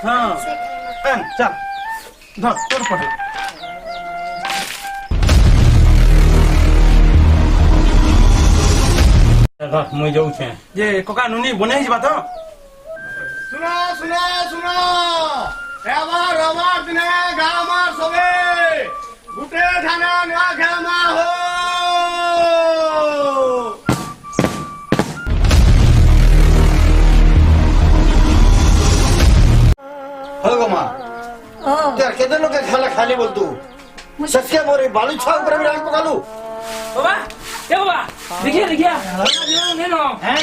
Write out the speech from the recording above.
हाँ चल धर तोर पड़ मुझे जाऊँ छे ये कोका नुनी बने ही बात सुनो सुनो सुनो एबार रवार दिने गामा सबे गुटे थाना नुआखायर मा हो गमा यार केदे लोग खाला खाली बोल तू सच्चे मोरे बालू छा ऊपर में डाल पकालू बाबा ये बाबा देखिए देखिए नहीं नो हैं